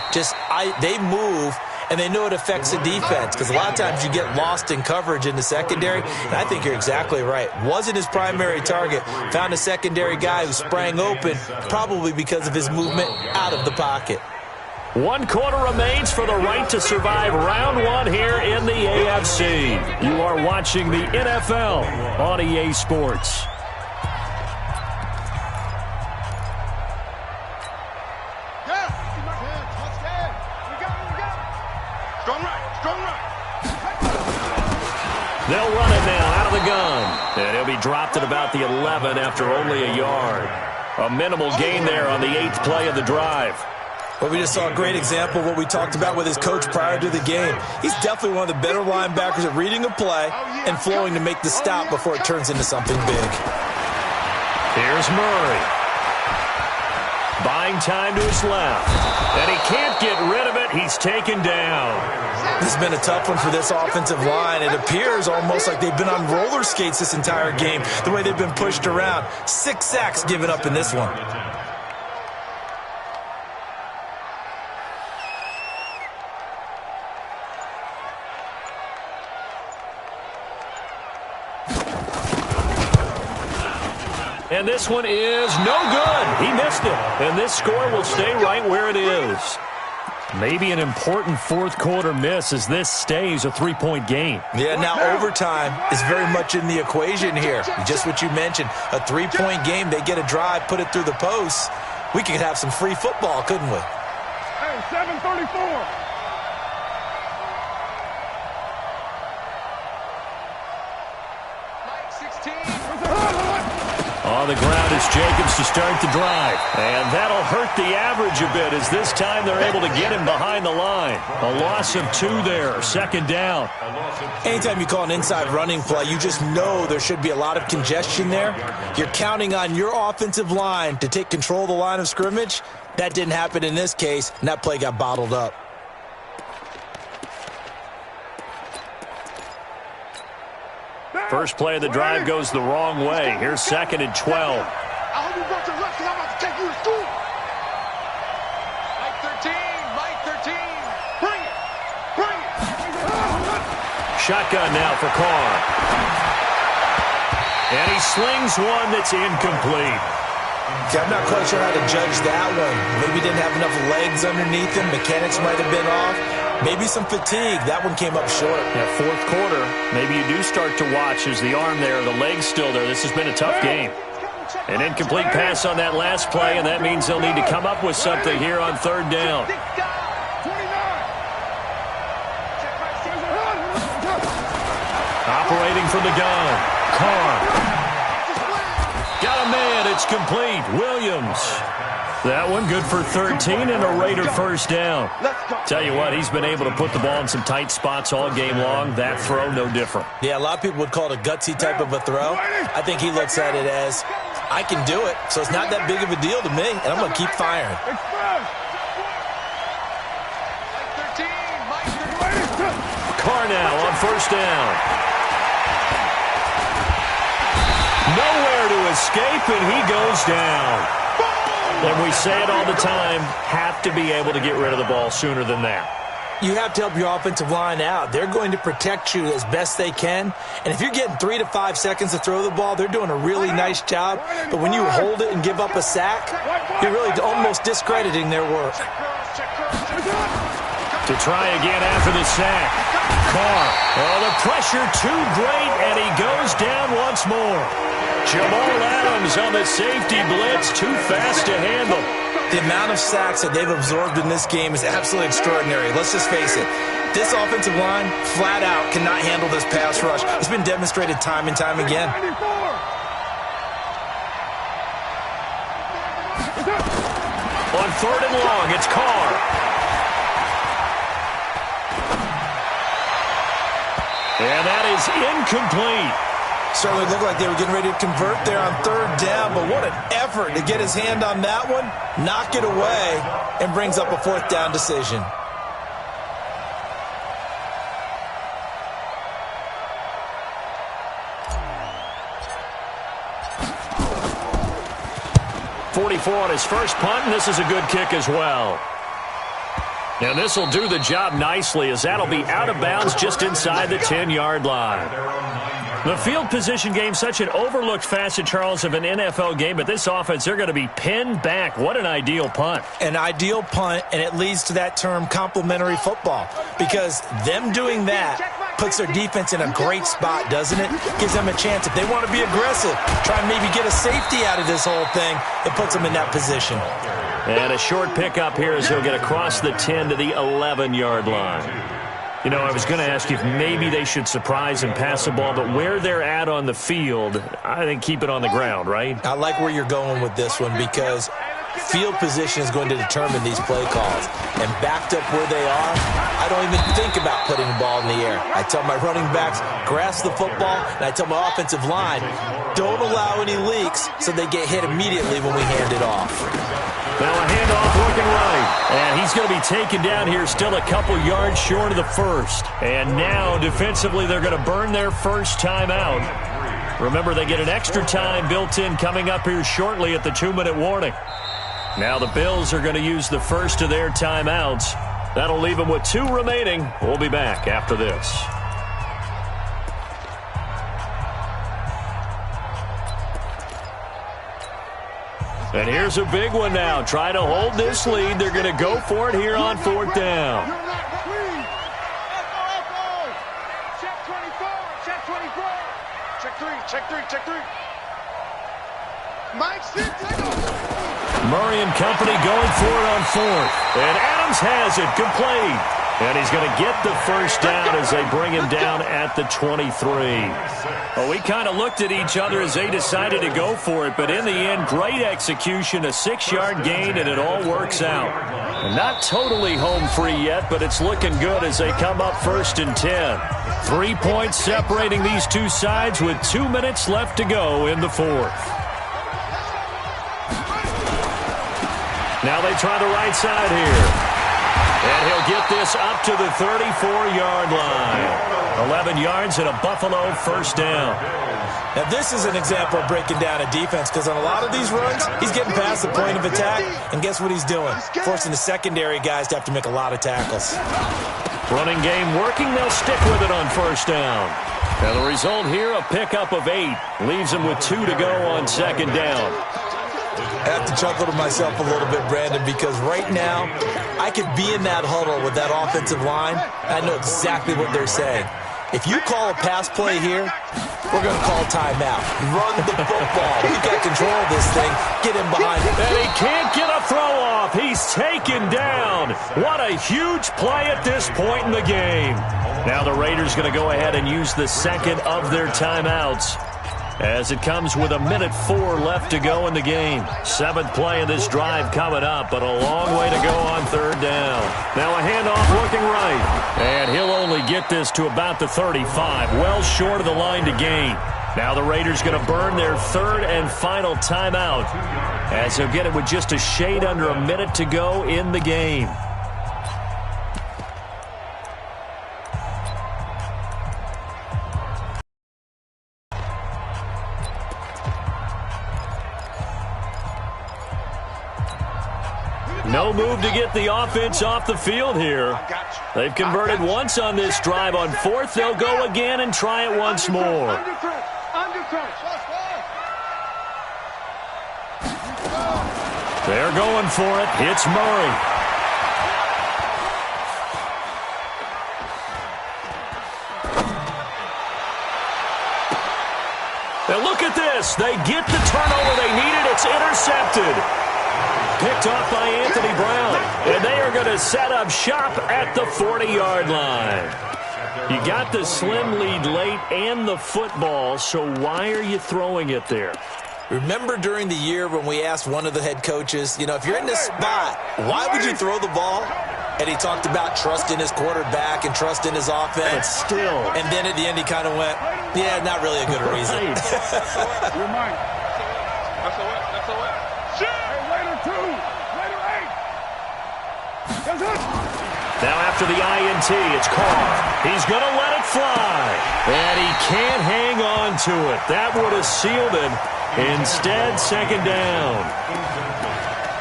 They move, and they know it affects the defense because a lot of times you get lost in coverage in the secondary, and I think you're exactly right. Wasn't his primary target. Found a secondary guy who sprang open, probably because of his movement out of the pocket. 1 quarter remains for the right to survive round 1 here in the AFC. You are watching the NFL on EA Sports. They'll run it now out of the gun. And he'll be dropped at about the 11 after only a yard. A minimal gain there on the 8th play of the drive. Well, we just saw a great example of what we talked about with his coach prior to the game. He's definitely one of the better linebackers at reading a play and flowing to make the stop before it turns into something big. Here's Murray. Buying time to his left. And he can't get rid of it. He's taken down. This has been a tough one for this offensive line. It appears almost like they've been on roller skates this entire game, the way they've been pushed around. 6 sacks given up in this one. And this one is no good. He missed it. And this score will stay right where it is. Maybe an important fourth-quarter miss as this stays a 3-point game. Yeah, now overtime is very much in the equation here. Just what you mentioned, a 3-point game. They get a drive, put it through the posts. We could have some free football, couldn't we? Hey, 7:34. On the ground is Jacobs to start the drive. And that'll hurt the average a bit as this time they're able to get him behind the line. A loss of 2 there, 2nd down. Anytime you call an inside running play, you just know there should be a lot of congestion there. You're counting on your offensive line to take control of the line of scrimmage. That didn't happen in this case, and that play got bottled up. First play of the drive goes the wrong way. Here's 2nd and 12. I hope you brought your left because I'm about to take you to school. Mike 13. Bring it. Shotgun now for Carr. And he slings one that's incomplete. Okay, I'm not quite sure how to judge that one. Maybe didn't have enough legs underneath him. Mechanics might have been off. Maybe some fatigue. That one came up short. Yeah, fourth quarter, maybe you do start to watch as the arm there, the leg's still there. This has been a tough game. An incomplete pass on that last play, and that means they'll need to come up with something here on 3rd down. Operating from the gun. Carr. Got a man. It's complete. Williams. That one good for 13 and a Raider first down. Tell you what, he's been able to put the ball in some tight spots all game long. That throw, no different. Yeah, a lot of people would call it a gutsy type of a throw. I think he looks at it as, I can do it, so it's not that big of a deal to me, and I'm going to keep firing. Carr now on 1st down. Nowhere to escape, and he goes down. And we say it all the time, have to be able to get rid of the ball sooner than that. You have to help your offensive line out. They're going to protect you as best they can. And if you're getting 3 to 5 seconds to throw the ball, they're doing a really nice job. But when you hold it and give up a sack, you're really almost discrediting their work. To try again after the sack. Carr. Oh, the pressure too great, and he goes down once more. Jamal Adams on the safety blitz, too fast to handle. The amount of sacks that they've absorbed in this game is absolutely extraordinary. Let's just face it. This offensive line, flat out, cannot handle this pass rush. It's been demonstrated time and time again. On 3rd and long, it's Carr. And that is incomplete. Certainly looked like they were getting ready to convert there on 3rd down, but what an effort to get his hand on that one, knock it away, and brings up a 4th down decision. .44 on his first punt, and this is a good kick as well. And this will do the job nicely as that'll be out of bounds just inside the 10-yard line. The field position game, such an overlooked facet, Charles, of an NFL game, but this offense, they're going to be pinned back. What an ideal punt. An ideal punt, and it leads to that term complementary football, because them doing that puts their defense in a great spot, doesn't it? Gives them a chance. If they want to be aggressive, try and maybe get a safety out of this whole thing, it puts them in that position. And a short pickup here as he'll get across the 10 to the 11-yard line. You know, I was going to ask you if maybe they should surprise and pass the ball, but where they're at on the field, I think keep it on the ground, right? I like where you're going with this one because Field position is going to determine these play calls. And backed up where they are, I don't even think about putting the ball in the air. I tell my running backs, grasp the football, and I tell my offensive line, don't allow any leaks so they get hit immediately when we hand it off. Now a handoff looking right. And he's going to be taken down here still a couple yards short of the first. And now defensively they're going to burn their first timeout. Remember, they get an extra time built in coming up here shortly at the 2-minute warning. Now the Bills are going to use the first of their timeouts. That'll leave them with 2 remaining. We'll be back after this. And here's a big one now. Try to hold this lead. They're going to go for it here on 4th down. Check 24. Check 24. Check 3. Check 3. Check 3. Mike, sit. Take off. Murray and company going for it on 4th. And Adams has it complete. And he's going to get the first down as they bring him down at the 23. Well, we kind of looked at each other as they decided to go for it. But in the end, great execution, a 6-yard gain, and it all works out. And not totally home free yet, but it's looking good as they come up 1st and 10. 3 points separating these two sides with 2 minutes left to go in the 4th. Now they try the right side here. And he'll get this up to the 34-yard line. 11 yards and a Buffalo first down. Now this is an example of breaking down a defense because on a lot of these runs, he's getting past the point of attack. And guess what he's doing? Forcing the secondary guys to have to make a lot of tackles. Running game working. They'll stick with it on 1st down. Now the result here, a pickup of 8. Leaves them with 2 to go on 2nd down. I have to chuckle to myself a little bit, Brandon, because right now I could be in that huddle with that offensive line, and I know exactly what they're saying. If you call a pass play here, we're going to call timeout. Run the football. We've got control of this thing. Get him behind it. And he can't get a throw off. He's taken down. What a huge play at this point in the game. Now the Raiders going to go ahead and use the second of their timeouts, as it comes with 1:04 left to go in the game. 7th play of this drive coming up, but a long way to go on 3rd down. Now a handoff looking right. And he'll only get this to about the 35, well short of the line to gain. Now the Raiders going to burn their 3rd and final timeout, as they'll get it with just a shade under a minute to go in the game. No move to get the offense off the field here. They've converted once on this drive. On 4th, they'll go again and try it once more. They're going for it. It's Murray. Now look at this. They get the turnover they needed. It's intercepted. Picked off by Anthony Brown. And they are going to set up shop at the 40-yard line. You got the slim lead late and the football, so why are you throwing it there? Remember during the year when we asked one of the head coaches, if you're in this spot, why would you throw the ball? And he talked about trust in his quarterback and trust in his offense. But still. And then at the end he kind of went, yeah, not really a good reason. You're mine. That's a what? That's a what? Later 2. Later 8. That's it. Now after the INT, it's Carr. He's going to let it fly. And he can't hang on to it. That would have sealed it. Instead, 2nd down.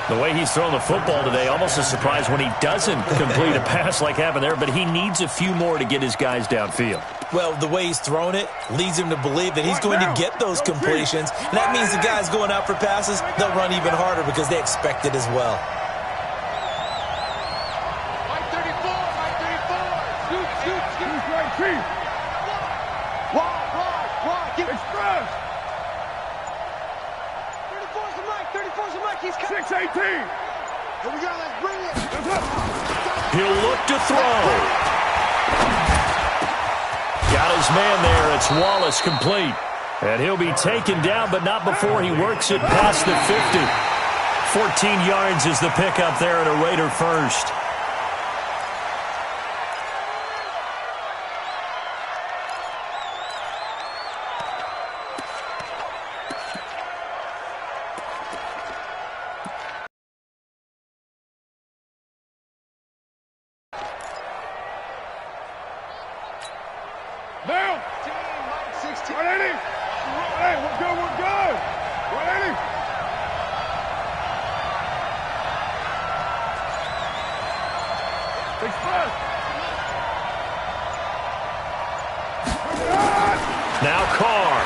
The way he's thrown the football today, almost a surprise when he doesn't complete a pass like happened there, but he needs a few more to get his guys downfield. Well, the way he's thrown it leads him to believe that he's going to get those completions. And that means the guys going out for passes, they'll run even harder because they expect it as well. Mike 34. Shoot right, Chief. Wide. Give it. Express. 34's a Mike. He's coming. 6-18. Here we go. Let's bring it. He'll look to throw. Got his man there. It's Wallace complete. And he'll be taken down, but not before he works it past the 50. 14 yards is the pickup there at a Raider first. Down. 180. Hey, we're good, we're good. 180. Express. Now Carr.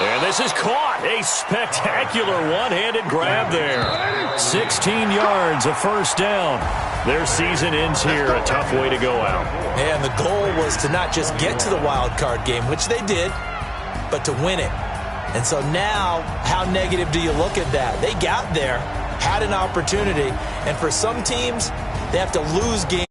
And this is caught. A spectacular one-handed grab there. 16 yards, a first down. Their season ends here, a tough way to go out. And the goal was to not just get to the wild card game, which they did, but to win it. And so now, how negative do you look at that? They got there, had an opportunity, and for some teams, they have to lose games.